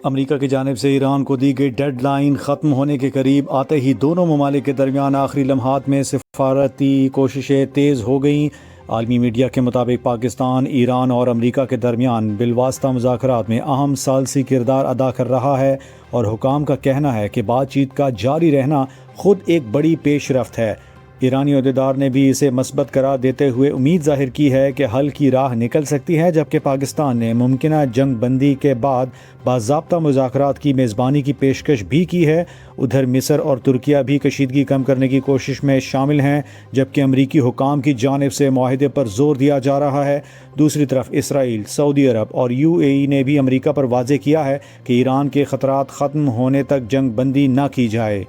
امریکہ کی جانب سے ایران کو دی گئی ڈیڈ لائن ختم ہونے کے قریب آتے ہی دونوں ممالک کے درمیان آخری لمحات میں سفارتی کوششیں تیز ہو گئیں۔ عالمی میڈیا کے مطابق پاکستان، ایران اور امریکہ کے درمیان بالواسطہ مذاکرات میں اہم ثالثی کردار ادا کر رہا ہے، اور حکام کا کہنا ہے کہ بات چیت کا جاری رہنا خود ایک بڑی پیش رفت ہے۔ ایرانی عہدیدار نے بھی اسے مثبت قرار دیتے ہوئے امید ظاہر کی ہے کہ حل کی راہ نکل سکتی ہے، جبکہ پاکستان نے ممکنہ جنگ بندی کے بعد باضابطہ مذاکرات کی میزبانی کی پیشکش بھی کی ہے۔ ادھر مصر اور ترکیہ بھی کشیدگی کم کرنے کی کوشش میں شامل ہیں، جبکہ امریکی حکام کی جانب سے معاہدے پر زور دیا جا رہا ہے۔ دوسری طرف اسرائیل، سعودی عرب اور UAE نے بھی امریکہ پر واضح کیا ہے کہ ایران کے خطرات ختم ہونے تک جنگ بندی نہ کی جائے۔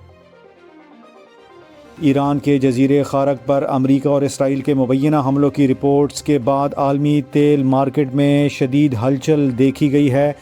ایران کے جزیرے خارق پر امریکہ اور اسرائیل کے مبینہ حملوں کی رپورٹس کے بعد عالمی تیل مارکیٹ میں شدید ہلچل دیکھی گئی ہے۔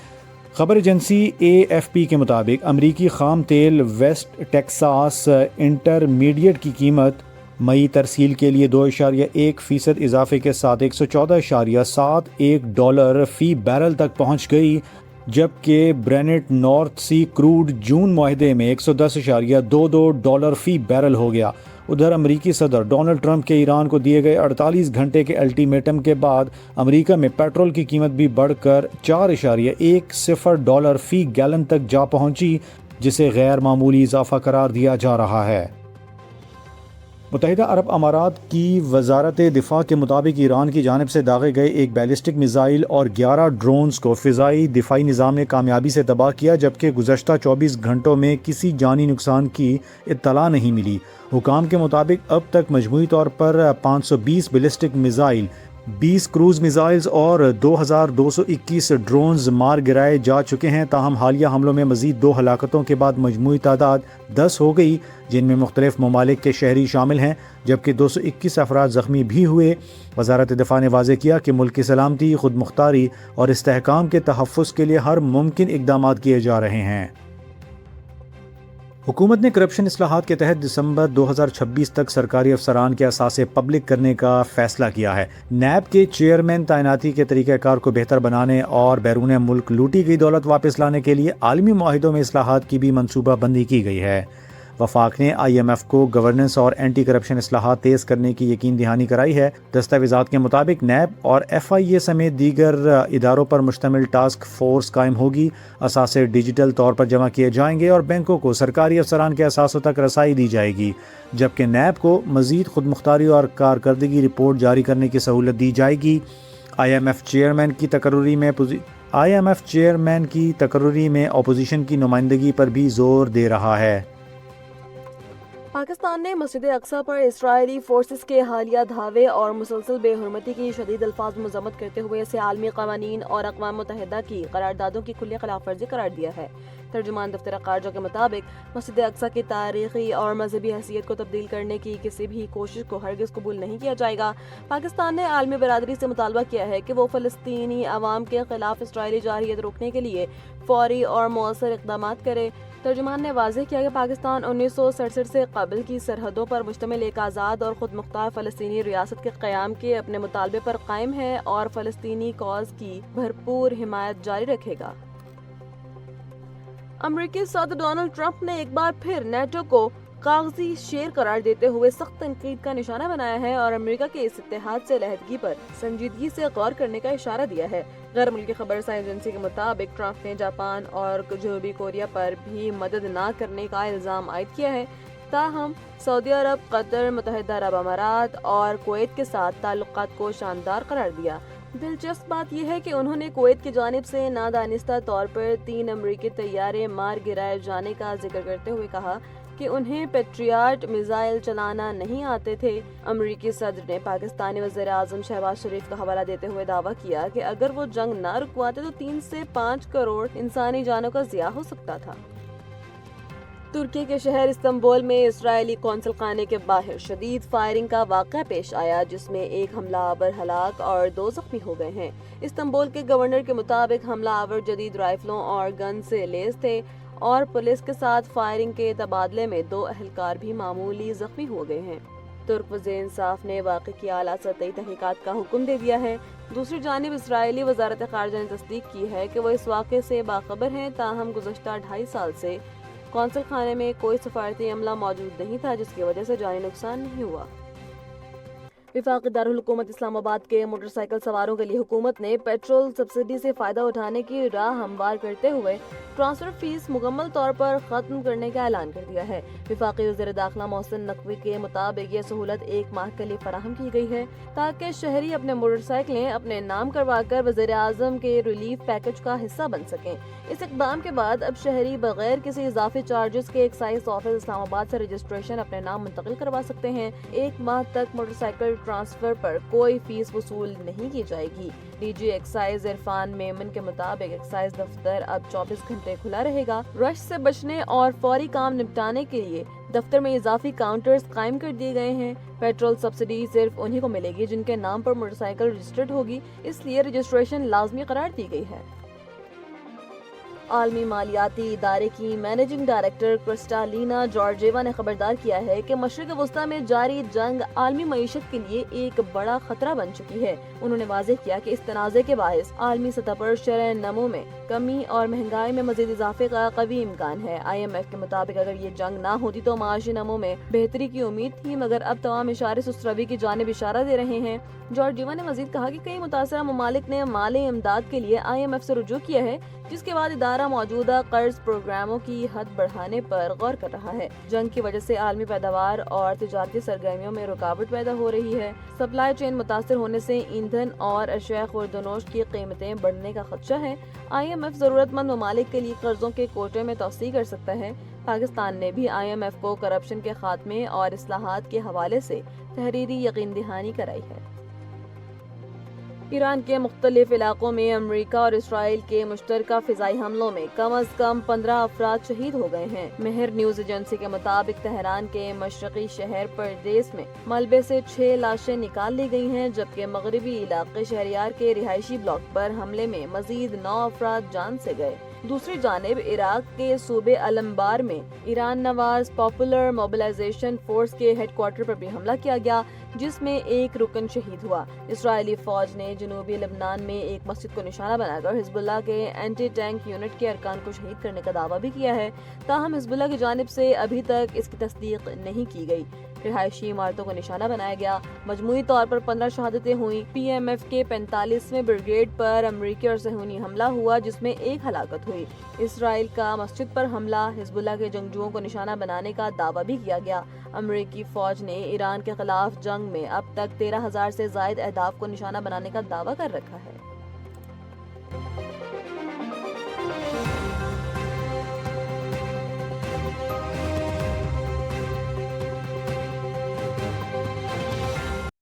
خبر ایجنسی AFP کے مطابق امریکی خام تیل ویسٹ ٹیکساس انٹرمیڈیٹ کی قیمت مئی ترسیل کے لیے 2.1% اضافے کے ساتھ $114.71 فی بیرل تک پہنچ گئی، جبکہ برینٹ نارتھ سی کروڈ جون معاہدے میں $110.22 فی بیرل ہو گیا۔ ادھر امریکی صدر ڈونلڈ ٹرمپ کے ایران کو دیے گئے 48 گھنٹے کے الٹیمیٹم کے بعد امریکہ میں پیٹرول کی قیمت بھی بڑھ کر $4.10 فی گیلن تک جا پہنچی، جسے غیر معمولی اضافہ قرار دیا جا رہا ہے۔ متحدہ عرب امارات کی وزارت دفاع کے مطابق ایران کی جانب سے داغے گئے ایک بیلسٹک میزائل اور 11 ڈرونز کو فضائی دفاعی نظام نے کامیابی سے تباہ کیا، جبکہ گزشتہ 24 گھنٹوں میں کسی جانی نقصان کی اطلاع نہیں ملی۔ حکام کے مطابق اب تک مجموعی طور پر 520 بیلسٹک میزائل، 20 کروز میزائلز اور 2221 ڈرونز مار گرائے جا چکے ہیں۔ تاہم حالیہ حملوں میں مزید 2 ہلاکتوں کے بعد مجموعی تعداد 10 ہو گئی، جن میں مختلف ممالک کے شہری شامل ہیں، جبکہ 221 افراد زخمی بھی ہوئے۔ وزارت دفاع نے واضح کیا کہ ملک کی سلامتی، خود مختاری اور استحکام کے تحفظ کے لیے ہر ممکن اقدامات کیے جا رہے ہیں۔ حکومت نے کرپشن اصلاحات کے تحت دسمبر 2026 تک سرکاری افسران کے اثاثے پبلک کرنے کا فیصلہ کیا ہے۔ نیب کے چیئرمین تعیناتی کے طریقہ کار کو بہتر بنانے اور بیرون ملک لوٹی گئی دولت واپس لانے کے لیے عالمی معاہدوں میں اصلاحات کی بھی منصوبہ بندی کی گئی ہے۔ وفاق نے IMF کو گورننس اور اینٹی کرپشن اصلاحات تیز کرنے کی یقین دہانی کرائی ہے۔ دستاویزات کے مطابق نیب اور FIA سمیت دیگر اداروں پر مشتمل ٹاسک فورس قائم ہوگی، اثاثے ڈیجیٹل طور پر جمع کیے جائیں گے اور بینکوں کو سرکاری افسران کے اثاثوں تک رسائی دی جائے گی، جبکہ نیب کو مزید خود مختاری اور کارکردگی رپورٹ جاری کرنے کی سہولت دی جائے گی۔ IMF چیئرمین کی تقرری میں اپوزیشن کی نمائندگی پر بھی زور دے رہا ہے۔ پاکستان نے مسجد اقصی پر اسرائیلی فورسز کے حالیہ دھاوے اور مسلسل بے حرمتی کی شدید الفاظ میں مذمت کرتے ہوئے اسے عالمی قوانین اور اقوام متحدہ کی قراردادوں کی کھلی خلاف ورزی قرار دیا ہے۔ ترجمان دفتر خارجہ کے مطابق مسجد اقصی کی تاریخی اور مذہبی حیثیت کو تبدیل کرنے کی کسی بھی کوشش کو ہرگز قبول نہیں کیا جائے گا۔ پاکستان نے عالمی برادری سے مطالبہ کیا ہے کہ وہ فلسطینی عوام کے خلاف اسرائیلی جارحیت روکنے کے لیے فوری اور مؤثر اقدامات کرے۔ ترجمان نے واضح کیا کہ پاکستان 1967 سے قبل کی سرحدوں پر مشتمل ایک آزاد اور خود مختار فلسطینی ریاست کے قیام کے اپنے مطالبے پر قائم ہے اور فلسطینی کاز کی بھرپور حمایت جاری رکھے گا۔ امریکی صدر ڈونلڈ ٹرمپ نے ایک بار پھر نیٹو کو کاغذی شیر قرار دیتے ہوئے سخت تنقید کا نشانہ بنایا ہے اور امریکہ کے اس اتحاد سے علیحدگی پر سنجیدگی سے غور کرنے کا اشارہ دیا ہے۔ غیر ملکی خبر رساں ایجنسی کے مطابق ٹرمپ نے جاپان اور جنوبی کوریا پر بھی مدد نہ کرنے کا الزام عائد کیا ہے، تاہم سعودی عرب، قطر، متحدہ عرب امارات اور کویت کے ساتھ تعلقات کو شاندار قرار دیا۔ دلچسپ بات یہ ہے کہ انہوں نے کویت کی جانب سے نادانستہ طور پر 3 امریکی طیارے مار گرائے جانے کا ذکر کرتے ہوئے کہا کہ انہیں پیٹریاٹ میزائل چلانا نہیں آتے تھے۔ امریکی صدر نے پاکستانی وزیر اعظم شہباز شریف کا حوالہ دیتے ہوئے دعویٰ کیا کہ اگر وہ جنگ نہ رکواتے تو 3 سے 5 کروڑ انسانی جانوں کا ضیاع ہو سکتا تھا۔ ترکی کے شہر استنبول میں اسرائیلی قونصل خانے کے باہر شدید فائرنگ کا واقعہ پیش آیا، جس میں ایک حملہ آور ہلاک اور 2 زخمی ہو گئے ہیں۔ استنبول کے گورنر کے مطابق حملہ آور جدید رائفلوں اور گن سے لیس تھے اور پولیس کے ساتھ فائرنگ کے تبادلے میں 2 اہلکار بھی معمولی زخمی ہو گئے ہیں۔ ترک وزیر انصاف نے واقعے کی اعلیٰ سطحی تحقیقات کا حکم دے دیا ہے۔ دوسری جانب اسرائیلی وزارت خارجہ نے تصدیق کی ہے کہ وہ اس واقعے سے باخبر ہیں، تاہم گزشتہ 2.5 سال سے قونصل خانے میں کوئی سفارتی عملہ موجود نہیں تھا، جس کی وجہ سے جانی نقصان نہیں ہوا۔ وفاقی دارالحکومت اسلام آباد کے موٹر سائیکل سواروں کے لیے حکومت نے پیٹرول سبسڈی سے فائدہ اٹھانے کی راہ ہموار کرتے ہوئے ٹرانسفر فیس مکمل طور پر ختم کرنے کا اعلان کر دیا ہے۔ وفاقی وزیر داخلہ محسن نقوی کے مطابق یہ سہولت 1 ماہ کے لیے فراہم کی گئی ہے تاکہ شہری اپنے موٹر سائیکلیں اپنے نام کروا کر وزیر اعظم کے ریلیف پیکج کا حصہ بن سکیں۔ اس اقدام کے بعد اب شہری بغیر کسی اضافی چارجز کے ایکسائز آفس اسلام آباد سے رجسٹریشن اپنے نام منتقل کروا سکتے ہیں۔ 1 ماہ تک موٹر سائیکل ٹرانسفر پر کوئی فیس وصول نہیں کی جائے گی۔ D G excise Irfan Memon کے مطابق ایکسائز دفتر اب 24 گھنٹے کھلا رہے گا۔ رش سے بچنے اور فوری کام نپٹانے کے لیے دفتر میں اضافی کاؤنٹرز قائم کر دیے گئے ہیں۔ پیٹرول سبسڈی صرف انہی کو ملے گی جن کے نام پر موٹر سائیکل رجسٹرڈ ہوگی، اس لیے رجسٹریشن لازمی قرار دی گئی ہے۔ عالمی مالیاتی ادارے کی مینیجنگ ڈائریکٹر کرسٹالینا جارجیوا نے خبردار کیا ہے کہ مشرق وسطی میں جاری جنگ عالمی معیشت کے لیے ایک بڑا خطرہ بن چکی ہے۔ انہوں نے واضح کیا کہ اس تنازع کے باعث عالمی سطح پر شرح نمو میں کمی اور مہنگائی میں مزید اضافے کا قوی امکان ہے۔ IMF کے مطابق اگر یہ جنگ نہ ہوتی تو معاشی نمو میں بہتری کی امید تھی، مگر اب تمام اشارے سست روی کی جانب اشارہ دے رہے ہیں۔ جارجیوا نے مزید کہا کہ کئی متاثرہ ممالک نے مالی امداد کے لیے IMF سے رجوع کیا ہے، جس کے بعد ادارہ موجودہ قرض پروگراموں کی حد بڑھانے پر غور کر رہا ہے۔ جنگ کی وجہ سے عالمی پیداوار اور تجارتی سرگرمیوں میں رکاوٹ پیدا ہو رہی ہے۔ سپلائی چین متاثر ہونے سے ایندھن اور اشیاء خوردونوش کی قیمتیں بڑھنے کا خدشہ ہے۔ IMF ضرورت مند ممالک کے لیے قرضوں کے کوٹے میں توسیع کر سکتا ہے۔ پاکستان نے بھی IMF کو کرپشن کے خاتمے اور اصلاحات کے حوالے سے تحریری یقین دہانی کرائی ہے۔ ایران کے مختلف علاقوں میں امریکہ اور اسرائیل کے مشترکہ فضائی حملوں میں کم از کم 15 افراد شہید ہو گئے ہیں۔ مہر نیوز ایجنسی کے مطابق تہران کے مشرقی شہر پردیس میں ملبے سے 6 لاشیں نکال لی گئی ہیں، جبکہ مغربی علاقے شہریار کے رہائشی بلاک پر حملے میں مزید 9 افراد جان سے گئے۔ دوسری جانب عراق کے صوبے الانبار میں ایران نواز پاپولر موبلائزیشن فورس کے ہیڈ کوارٹر پر بھی حملہ کیا گیا، جس میں 1 رکن شہید ہوا۔ اسرائیلی فوج نے جنوبی لبنان میں ایک مسجد کو نشانہ بنا کر حزب اللہ کے اینٹی ٹینک یونٹ کے ارکان کو شہید کرنے کا دعویٰ بھی کیا ہے، تاہم حزب اللہ کی جانب سے ابھی تک اس کی تصدیق نہیں کی گئی۔ رہائشی عمارتوں کو نشانہ بنایا گیا۔ مجموعی طور پر 15 شہادتیں ہوئیں۔ PMF کے 45ویں بریگیڈ پر امریکی اور صہیونی حملہ ہوا، جس میں 1 ہلاکت ہوئی۔ اسرائیل کا مسجد پر حملہ، حزب اللہ کے جنگجوؤں کو نشانہ بنانے کا دعویٰ بھی کیا گیا۔ امریکی فوج نے ایران کے خلاف جنگ میں اب تک 13,000 سے زائد اہداف کو نشانہ بنانے کا دعویٰ کر رکھا ہے۔